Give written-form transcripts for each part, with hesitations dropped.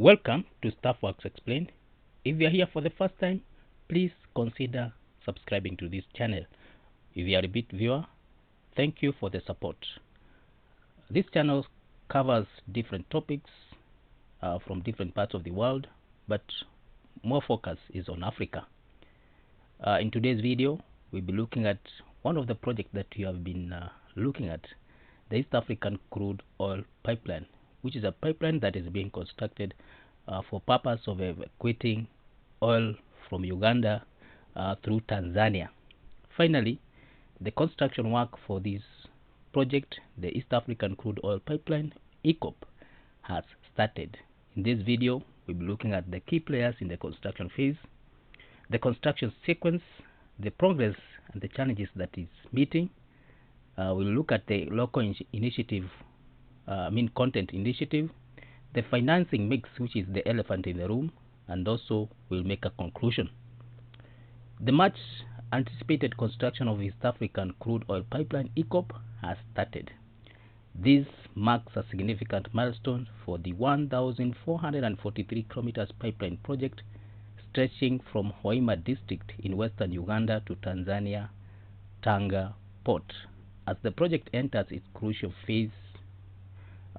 Welcome to Staffworks Explained. If you are here for the first time, please consider subscribing to this channel. If you are a repeat viewer, thank you for the support. This channel covers different topics from different parts of the world, but more focus is on Africa. In today's video, we'll be looking at one of the projects that we have been looking at, the East African Crude Oil Pipeline, which is a pipeline that is being constructed for purpose of evacuating oil from Uganda through Tanzania. Finally, the construction work for this project, the East African Crude Oil Pipeline, Eacop, has started. In this video, we'll be looking at the key players in the construction phase, the construction sequence, the progress and the challenges that is meeting. We'll look at the local initiative, content initiative, the financing mix, which is the elephant in the room, and also we'll make a conclusion. The much anticipated construction of East African Crude Oil Pipeline, Eacop, has started. This marks a significant milestone for the 1,443 kilometers pipeline project stretching from Hoima district in western Uganda to Tanzania Tanga port. As the project enters its crucial phase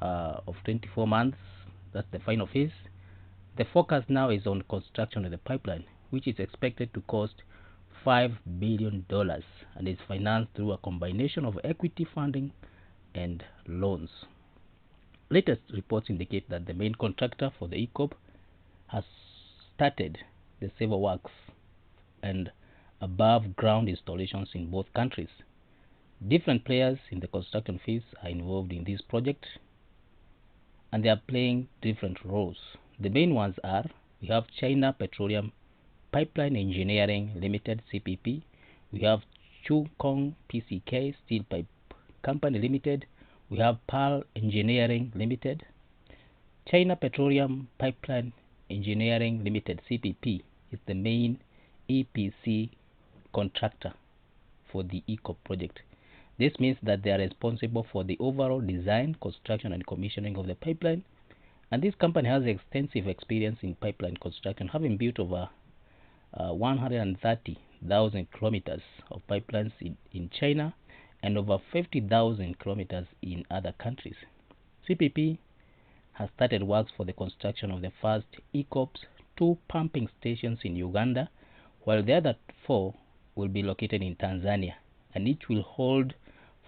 of 24 months, that's the final phase, the focus now is on construction of the pipeline, which is expected to cost $5 billion and is financed through a combination of equity funding and loans. Latest reports indicate that the main contractor for the Eacop has started the civil works and above ground installations in both countries. Different players in the construction phase are involved in this project, and they are playing different roles. The main ones are, we have China Petroleum Pipeline Engineering Ltd, CPP. We have Chu Kong PCK Steel Pipe Company Ltd. We have Pearl Engineering Ltd. China Petroleum Pipeline Engineering Ltd, CPP, is the main EPC contractor for the Eacop project. This means that they are responsible for the overall design, construction, and commissioning of the pipeline. And this company has extensive experience in pipeline construction, having built over 130,000 kilometers of pipelines in China and over 50,000 kilometers in other countries. CPP has started works for the construction of the first Eacop's 2 pumping stations in Uganda, while the other 4 will be located in Tanzania, and each will hold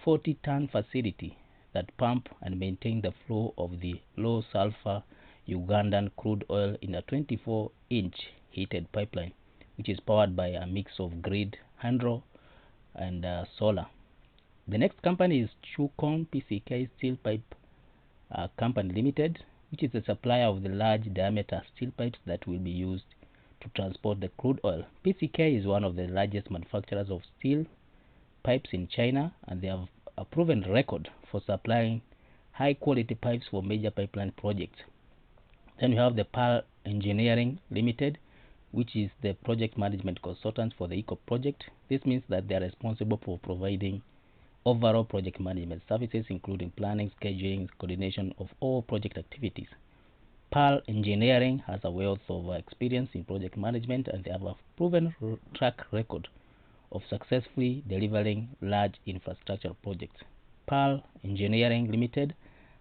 40-ton facility that pump and maintain the flow of the low sulfur Ugandan crude oil in a 24-inch heated pipeline, which is powered by a mix of grid, hydro, and solar. The next company is Chu Kong PCK Steel Pipe Company Ltd, which is a supplier of the large diameter steel pipes that will be used to transport the crude oil. PCK is one of the largest manufacturers of steel pipes in China, and they have a proven record for supplying high quality pipes for major pipeline projects. Then we have the Pearl Engineering Ltd, which is the project management consultant for the Eacop project. This means that they are responsible for providing overall project management services, including planning, scheduling, coordination of all project activities. Pearl Engineering has a wealth of experience in project management, and they have a proven track record of successfully delivering large infrastructure projects. Pearl Engineering Ltd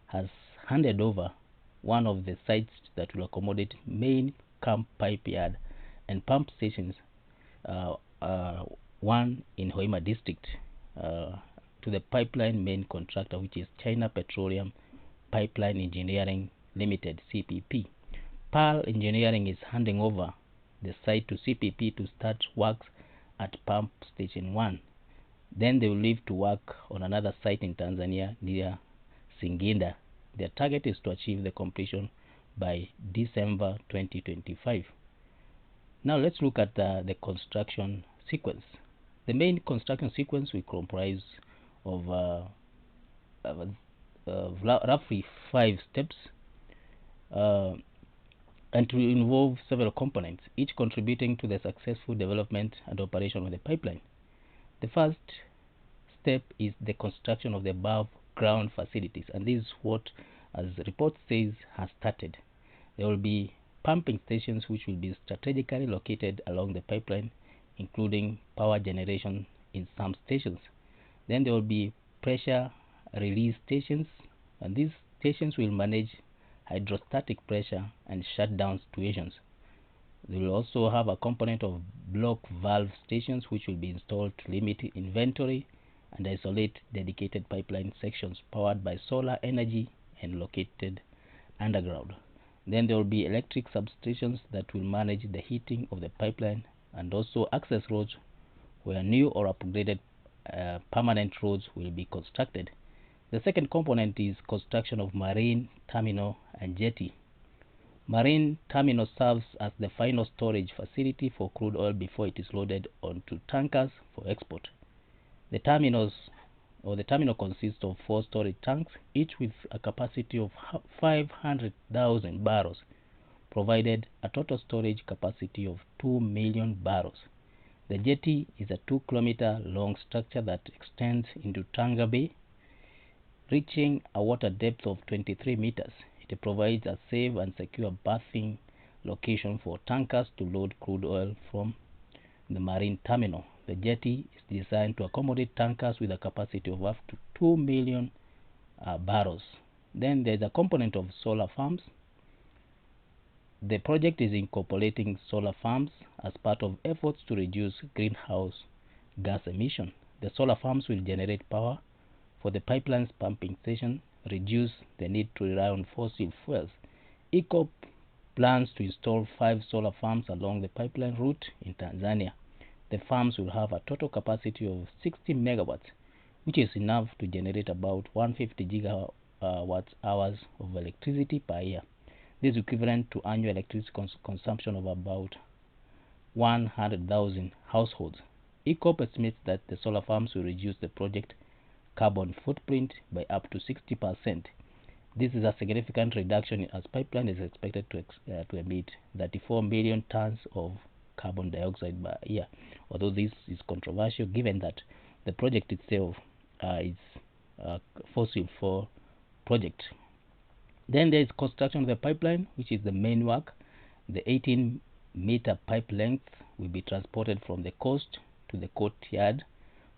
has handed over one of the sites that will accommodate main camp pipe yard and pump stations, one in Hoima district, to the pipeline main contractor, which is China Petroleum Pipeline Engineering Ltd, CPP. Pearl Engineering is handing over the site to CPP to start works at pump station 1. Then they will leave to work on another site in Tanzania near Singinda. Their target is to achieve the completion by December 2025. Now let's look at the construction sequence. The main construction sequence will comprise of roughly 5 steps, and to involve several components, each contributing to the successful development and operation of the pipeline. The first step is the construction of the above ground facilities, and this is what, as the report says, has started. There will be pumping stations which will be strategically located along the pipeline, including power generation in some stations. Then there will be pressure release stations, and these stations will manage hydrostatic pressure and shutdown situations. They will also have a component of block valve stations which will be installed to limit inventory and isolate dedicated pipeline sections powered by solar energy and located underground. Then there will be electric substations that will manage the heating of the pipeline, and also access roads where new or upgraded permanent roads will be constructed. The second component is construction of marine terminal and jetty. Marine terminal serves as the final storage facility for crude oil before it is loaded onto tankers for export. The terminal consists of 4 storage tanks, each with a capacity of 500,000 barrels, provided a total storage capacity of 2 million barrels. The jetty is a 2-kilometer long structure that extends into Tanga Bay, reaching a water depth of 23 meters. It provides a safe and secure berthing location for tankers to load crude oil from the marine terminal. The jetty is designed to accommodate tankers with a capacity of up to 2 million barrels. Then there is a component of solar farms. The project is incorporating solar farms as part of efforts to reduce greenhouse gas emission. The solar farms will generate power for the pipeline's pumping station, reduce the need to rely on fossil fuels. Eacop plans to install 5 solar farms along the pipeline route in Tanzania. The farms will have a total capacity of 60 megawatts, which is enough to generate about 150 gigawatt hours of electricity per year. This is equivalent to annual electricity consumption of about 100,000 households. Eacop estimates that the solar farms will reduce the project carbon footprint by up to 60%. This is a significant reduction as pipeline is expected to emit 34 million tons of carbon dioxide per year. Although this is controversial given that the project itself is a fossil fuel project. Then there is construction of the pipeline, which is the main work. The 18-meter pipe length will be transported from the coast to the courtyard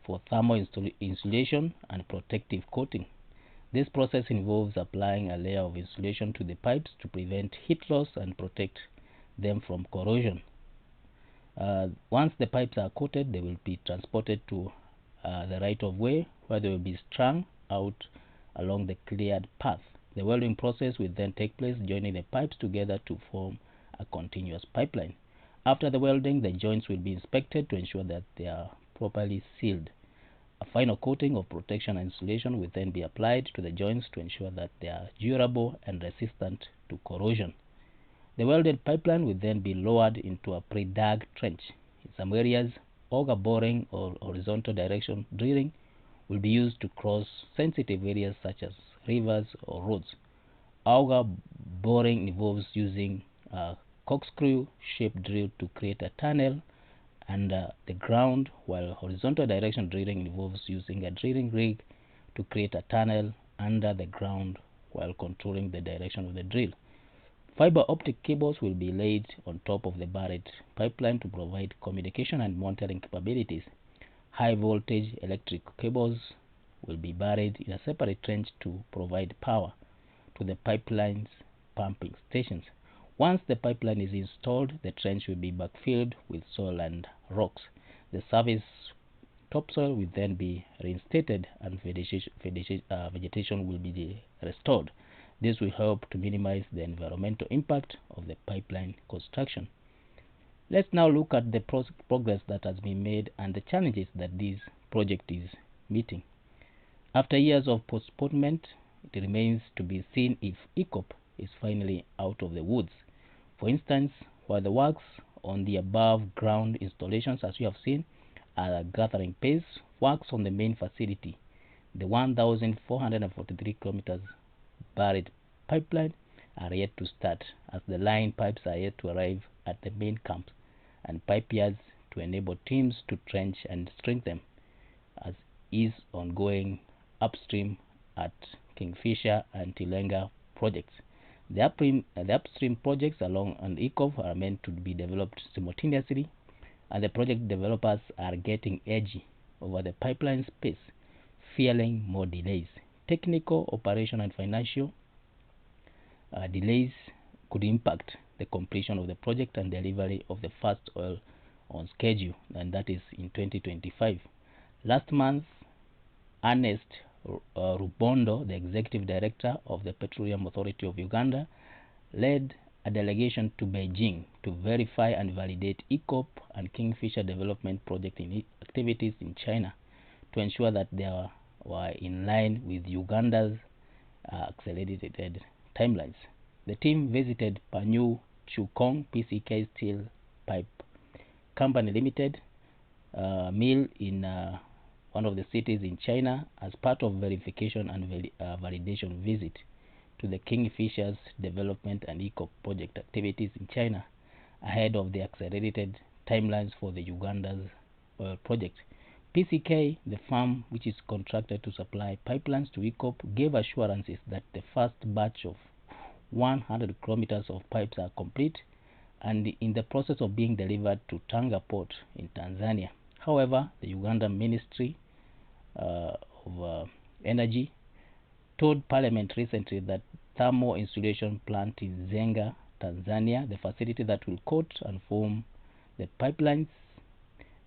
for thermal insulation and protective coating. This process involves applying a layer of insulation to the pipes to prevent heat loss and protect them from corrosion. Once the pipes are coated, they will be transported to the right of way, where they will be strung out along the cleared path. The welding process will then take place, joining the pipes together to form a continuous pipeline. After the welding, the joints will be inspected to ensure that they are properly sealed. A final coating of protection and insulation will then be applied to the joints to ensure that they are durable and resistant to corrosion. The welded pipeline will then be lowered into a pre-dug trench. In some areas, auger boring or horizontal direction drilling will be used to cross sensitive areas such as rivers or roads. Auger boring involves using a corkscrew-shaped drill to create a tunnel under the ground, while horizontal direction drilling involves using a drilling rig to create a tunnel under the ground while controlling the direction of the drill. Fiber-optic cables will be laid on top of the buried pipeline to provide communication and monitoring capabilities. High-voltage electric cables will be buried in a separate trench to provide power to the pipeline's pumping stations. Once the pipeline is installed, the trench will be backfilled with soil and rocks. The surface topsoil will then be reinstated and vegetation will be restored. This will help to minimize the environmental impact of the pipeline construction. Let's now look at the progress that has been made and the challenges that this project is meeting. After years of postponement, it remains to be seen if Eacop is finally out of the woods. For instance, while the works on the above ground installations, as we have seen, are gathering pace, works on the main facility, the 1,443 kilometers buried pipeline, are yet to start, as the line pipes are yet to arrive at the main camps and pipe yards to enable teams to trench and string them, as is ongoing upstream at Kingfisher and Tilenga projects. The upstream projects along an Eacop are meant to be developed simultaneously, and the project developers are getting edgy over the pipeline space, fearing more delays. Technical, operational, and financial delays could impact the completion of the project and delivery of the first oil on schedule, and that is in 2025. Last month, Ernest Rubondo, the executive director of the Petroleum Authority of Uganda, led a delegation to Beijing to verify and validate Eacop and Kingfisher development project activities in China to ensure that they were in line with Uganda's accelerated timelines. The team visited Panyu Chu Kong PCK Steel Pipe Company Ltd mill in one of the cities in China as part of verification and validation visit to the Kingfisher's development and Eacop project activities in China ahead of the accelerated timelines for the Uganda's oil project. PCK, the firm which is contracted to supply pipelines to Eacop, gave assurances that the first batch of 100 kilometers of pipes are complete and in the process of being delivered to Tanga Port in Tanzania. However, the Ugandan Ministry of Energy told Parliament recently that thermal insulation plant in Zenga, Tanzania, the facility that will coat and form the pipelines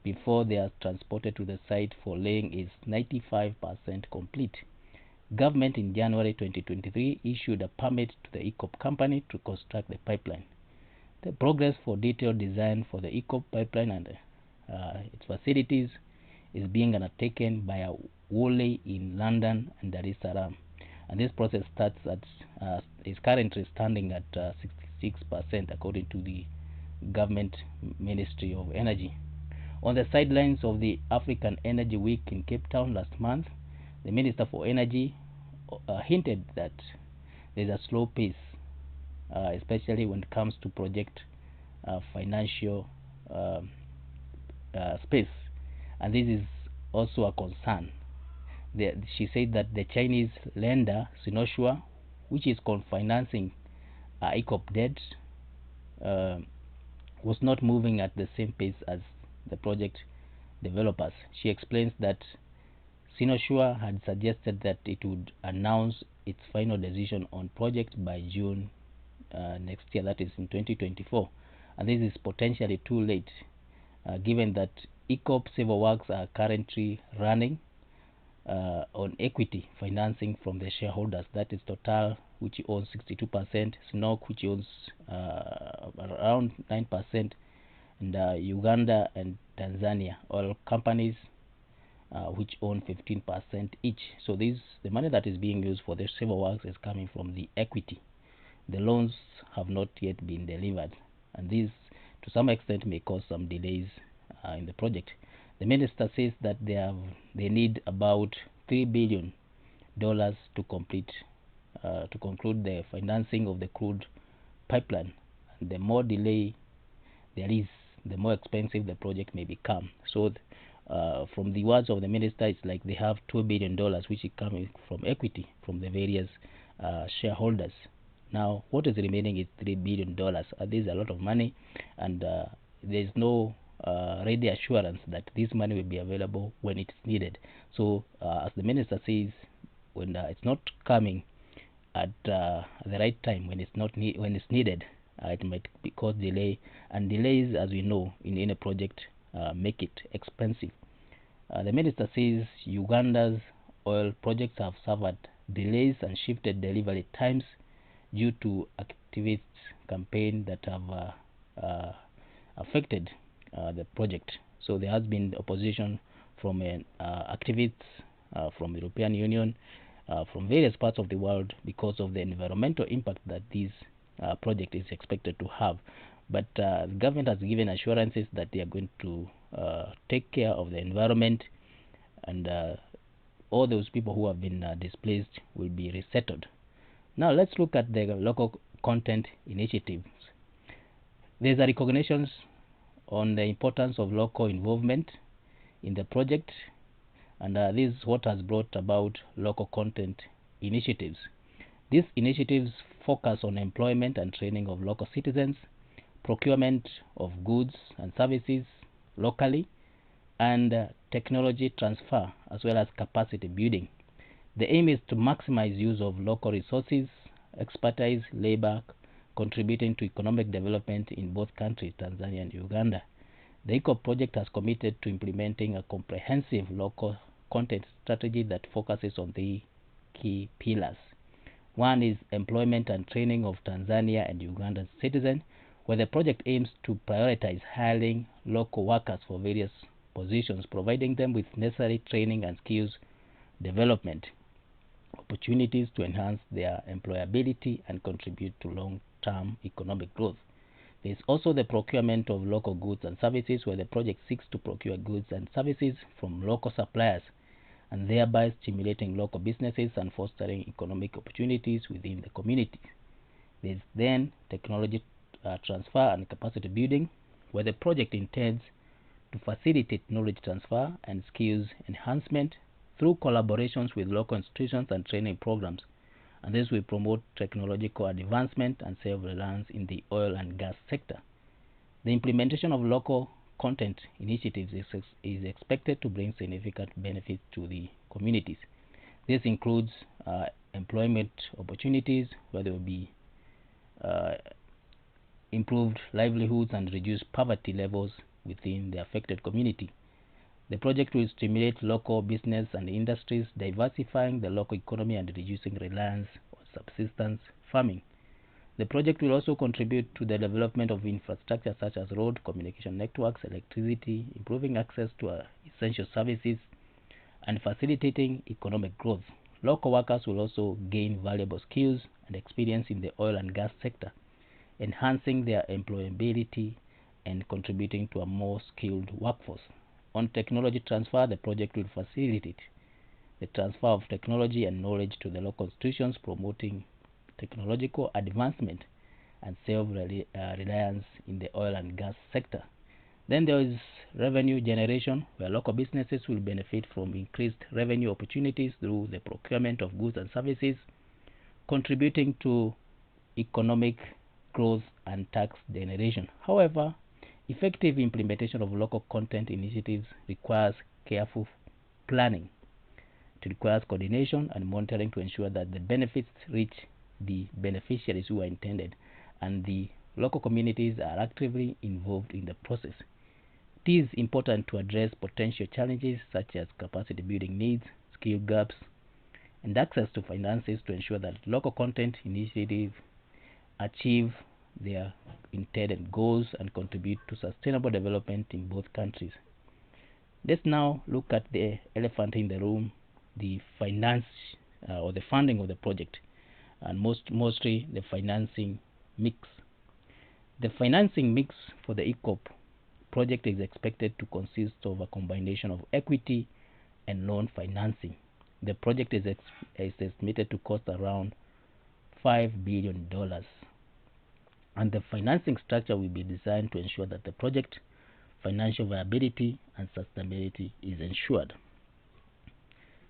before they are transported to the site for laying, is 95% complete. Government in January 2023 issued a permit to the Eacop company to construct the pipeline. The progress for detailed design for the Eacop pipeline and its facilities is being undertaken by a Woolley in London and Dar es Salaam, and this process is currently standing at 66% according to the Government Ministry of Energy. On the sidelines of the African Energy Week in Cape Town last month, the Minister for Energy hinted that there is a slow pace, especially when it comes to project financial space, and this is also a concern. She said that the Chinese lender Sinosure, which is financing Eacop debt, was not moving at the same pace as the project developers. She explains that Sinosure had suggested that it would announce its final decision on project by June next year, that is in 2024, and this is potentially too late given that Eacop civil works are currently running on equity financing from the shareholders, that is Total, which owns 62%, SNOC, which owns around 9%, and Uganda and Tanzania oil companies which own 15% each. So the money that is being used for the civil works is coming from the equity. The loans have not yet been delivered, and this to some extent may cause some delays in the project. The minister says that they need about $3 billion to complete to conclude the financing of the crude pipeline, and the more delay there is, the more expensive the project may become. So from the words of the minister, it's like they have $2 billion which is coming from equity from the various shareholders. Now what is remaining is $3 billion. This is a lot of money, and there's no ready assurance that this money will be available when it's needed. So as the minister says, when it's not coming at the right time, when it's needed, it might cause delay, and delays, as we know, in any project make it expensive. The minister says Uganda's oil projects have suffered delays and shifted delivery times due to activist campaign that have affected the project. So there has been opposition from activists from the European Union, from various parts of the world, because of the environmental impact that this project is expected to have. But the government has given assurances that they are going to take care of the environment, and all those people who have been displaced will be resettled. Now let's look at the local content initiatives. There's a recognition on the importance of local involvement in the project, and this is what has brought about local content initiatives. These initiatives focus on employment and training of local citizens, procurement of goods and services locally, and technology transfer as well as capacity building. The aim is to maximize use of local resources, expertise, labor, contributing to economic development in both countries, Tanzania and Uganda. The Eacop project has committed to implementing a comprehensive local content strategy that focuses on the key pillars. One is employment and training of Tanzania and Ugandan citizens, where the project aims to prioritize hiring local workers for various positions, providing them with necessary training and skills development opportunities to enhance their employability and contribute to long-term economic growth. There is also the procurement of local goods and services, where the project seeks to procure goods and services from local suppliers and thereby stimulating local businesses and fostering economic opportunities within the community. There is then technology transfer and capacity building, where the project intends to facilitate knowledge transfer and skills enhancement through collaborations with local institutions and training programs, and this will promote technological advancement and self-reliance in the oil and gas sector. The implementation of local content initiatives is expected to bring significant benefits to the communities. This includes employment opportunities, where there will be improved livelihoods and reduced poverty levels within the affected community. The project will stimulate local business and industries, diversifying the local economy and reducing reliance on subsistence farming. The project will also contribute to the development of infrastructure such as road, communication networks, electricity, improving access to essential services, and facilitating economic growth. Local workers will also gain valuable skills and experience in the oil and gas sector, enhancing their employability and contributing to a more skilled workforce. On technology transfer, the project will facilitate the transfer of technology and knowledge to the local institutions, promoting technological advancement and self-reliance in the oil and gas sector. Then there is revenue generation, where local businesses will benefit from increased revenue opportunities through the procurement of goods and services, contributing to economic growth and tax generation. However, effective implementation of local content initiatives requires careful planning. It requires coordination and monitoring to ensure that the benefits reach the beneficiaries who are intended and the local communities are actively involved in the process. It is important to address potential challenges such as capacity building needs, skill gaps, and access to finances to ensure that local content initiatives achieve their intended goals and contribute to sustainable development in both countries. Let's now look at the elephant in the room, the finance or the funding of the project, and mostly the financing mix. The financing mix for the Eacop project is expected to consist of a combination of equity and loan financing. The project is estimated to cost around $5 billion. And the financing structure will be designed to ensure that the project financial viability and sustainability is ensured.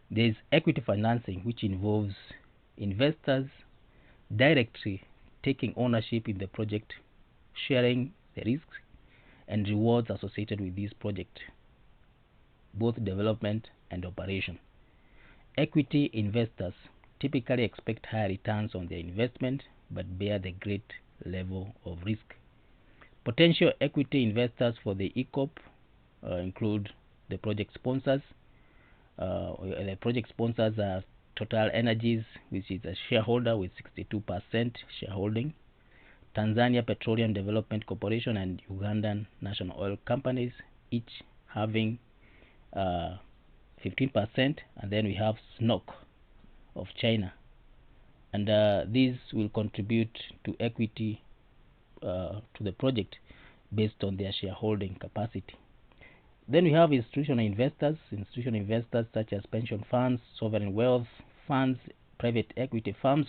There is equity financing, which involves investors directly taking ownership in the project, sharing the risks and rewards associated with this project, both development and operation. Equity investors typically expect higher returns on their investment but bear the great level of risk. Potential equity investors for the Eacop include the project sponsors. The project sponsors are Total Energies, which is a shareholder with 62% shareholding, Tanzania Petroleum Development Corporation, and Ugandan National Oil Companies, each having 15%, and then we have SNOC of China, and these will contribute to equity to the project based on their shareholding capacity. Then we have institutional investors such as pension funds, sovereign wealth funds, private equity firms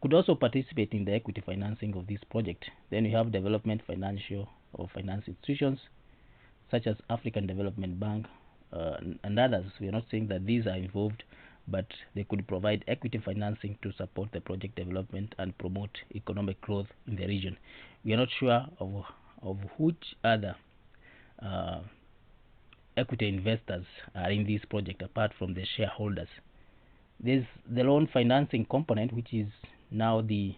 could also participate in the equity financing of this project. Then we have development financial or finance institutions such as African Development Bank and others. We are not saying that these are involved, but they could provide equity financing to support the project development and promote economic growth in the region. We are not sure of which other equity investors are in this project apart from the shareholders. There's the loan financing component, which is now the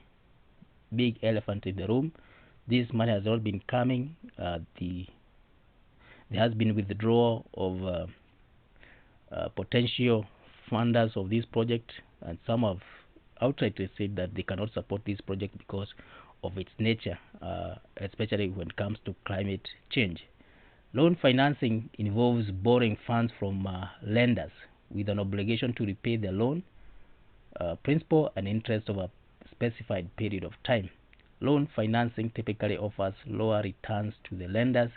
big elephant in the room. This money has all been coming. There has been withdrawal of potential funders of this project, and some have outrightly said that they cannot support this project because of its nature, especially when it comes to climate change. Loan financing involves borrowing funds from lenders with an obligation to repay the loan, principal and interest over a specified period of time. Loan financing typically offers lower returns to the lenders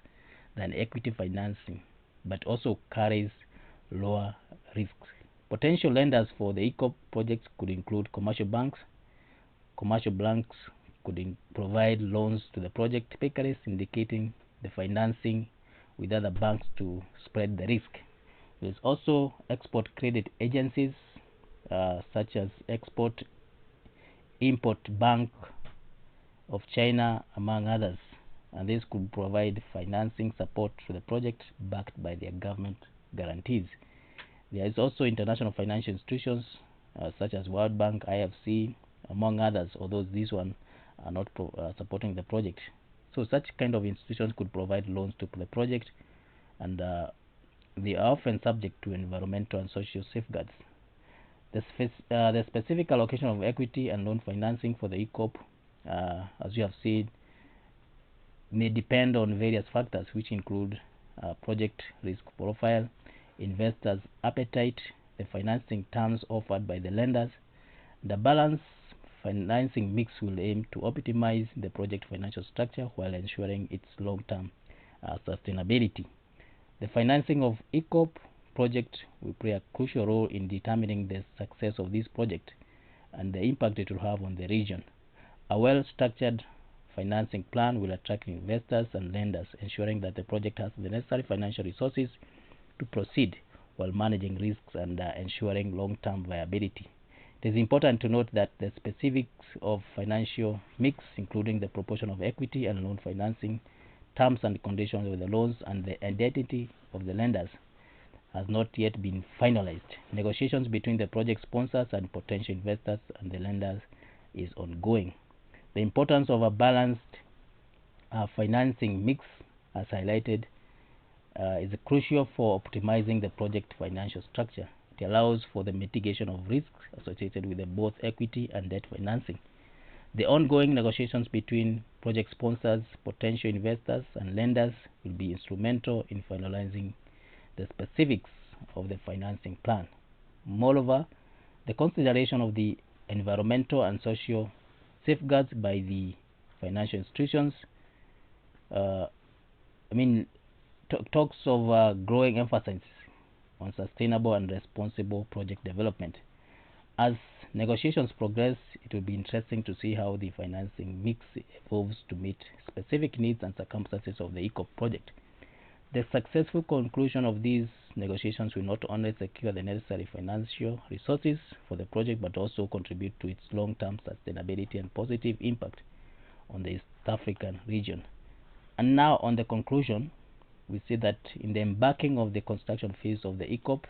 than equity financing, but also carries lower risks. Potential lenders for the Eacop projects could include commercial banks. Commercial banks could provide loans to the project, typically syndicating the financing with other banks to spread the risk. There's also export credit agencies such as Export Import Bank of China, among others, and this could provide financing support to the project backed by their government guarantees. There is also international financial institutions such as World Bank, IFC, among others, although these ones are not supporting the project. So such kind of institutions could provide loans to the project, and they are often subject to environmental and social safeguards. The specific allocation of equity and loan financing for the Eacop, as you have seen, may depend on various factors, which include project risk profile, investors' appetite, the financing terms offered by the lenders. The balanced financing mix will aim to optimize the project financial structure while ensuring its long-term sustainability. The financing of Eacop project will play a crucial role in determining the success of this project and the impact it will have on the region. A well-structured financing plan will attract investors and lenders, ensuring that the project has the necessary financial resources to proceed while managing risks and ensuring long-term viability. It is important to note that the specifics of financial mix, including the proportion of equity and loan financing, terms and conditions of the loans, and the identity of the lenders, has not yet been finalized. Negotiations between the project sponsors and potential investors and the lenders is ongoing. The importance of a balanced financing mix, as highlighted, is crucial for optimizing the project financial structure. It allows for the mitigation of risks associated with both equity and debt financing. The ongoing negotiations between project sponsors, potential investors, and lenders will be instrumental in finalizing the specifics of the financing plan. Moreover, the consideration of the environmental and social safeguards by the financial institutions talks of growing emphasis on sustainable and responsible project development. As negotiations progress, it will be interesting to see how the financing mix evolves to meet specific needs and circumstances of the Eacop project. The successful conclusion of these negotiations will not only secure the necessary financial resources for the project, but also contribute to its long-term sustainability and positive impact on the East African region. And now on the conclusion, we see that in the embarking of the construction phase of the Eacop,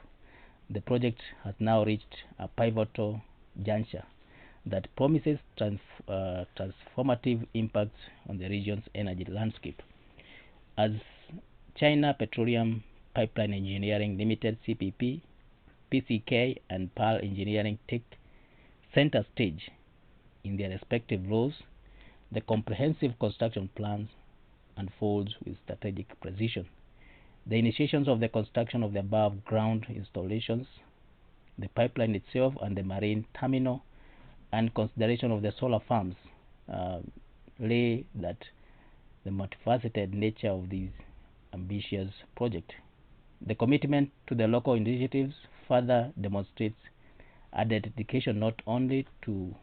the project has now reached a pivotal juncture that promises transformative impacts on the region's energy landscape. As China Petroleum Pipeline Engineering Ltd (CPP), PCK, and Pearl Engineering take center stage in their respective roles, the comprehensive construction plans unfolds with strategic precision. The initiations of the construction of the above ground installations, the pipeline itself, and the marine terminal, and consideration of the solar farms lay that the multifaceted nature of these ambitious project. The commitment to the local initiatives further demonstrates a dedication not only to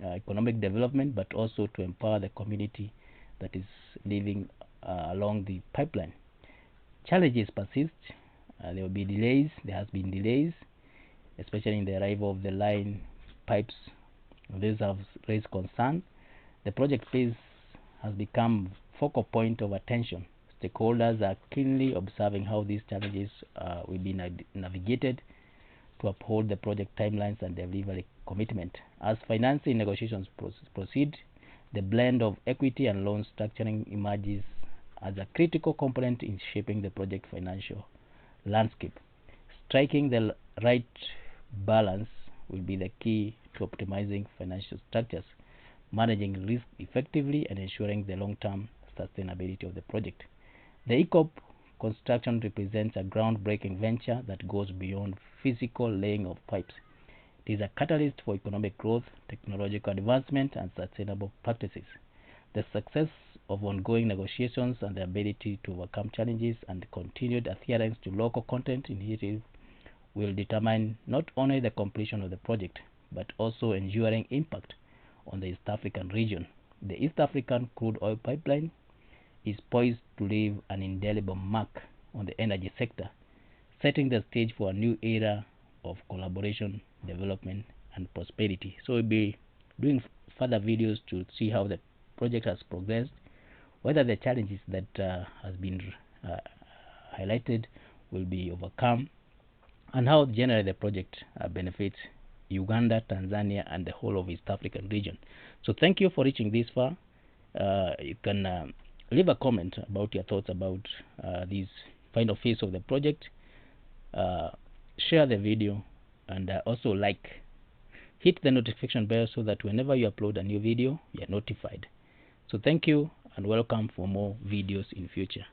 economic development, but also to empower the community that is living along the pipeline. Challenges persist. There will be delays. There has been delays. especially in the arrival of the line pipes. These have raised concern. The project phase has become focal point of attention. Stakeholders are keenly observing how these challenges will be navigated to uphold the project timelines and delivery commitment. As financing negotiations proceed, the blend of equity and loan structuring emerges as a critical component in shaping the project financial landscape. Striking the right balance will be the key to optimizing financial structures, managing risk effectively, and ensuring the long-term sustainability of the project. The Eacop construction represents a groundbreaking venture that goes beyond physical laying of pipes. It is a catalyst for economic growth, technological advancement, and sustainable practices. The success of ongoing negotiations and the ability to overcome challenges and continued adherence to local content initiatives will determine not only the completion of the project, but also enduring impact on the East African region. The East African crude oil pipeline is poised to leave an indelible mark on the energy sector, setting the stage for a new era of collaboration, development, and prosperity. So we'll be doing further videos to see how the project has progressed, whether the challenges that has been highlighted will be overcome, and how generally the project benefits Uganda, Tanzania, and the whole of East African region. So thank you for reaching this far. You can leave a comment about your thoughts about this final phase of the project. Share the video, and also hit the notification bell so that whenever you upload a new video, you are notified. So thank you and welcome for more videos in future.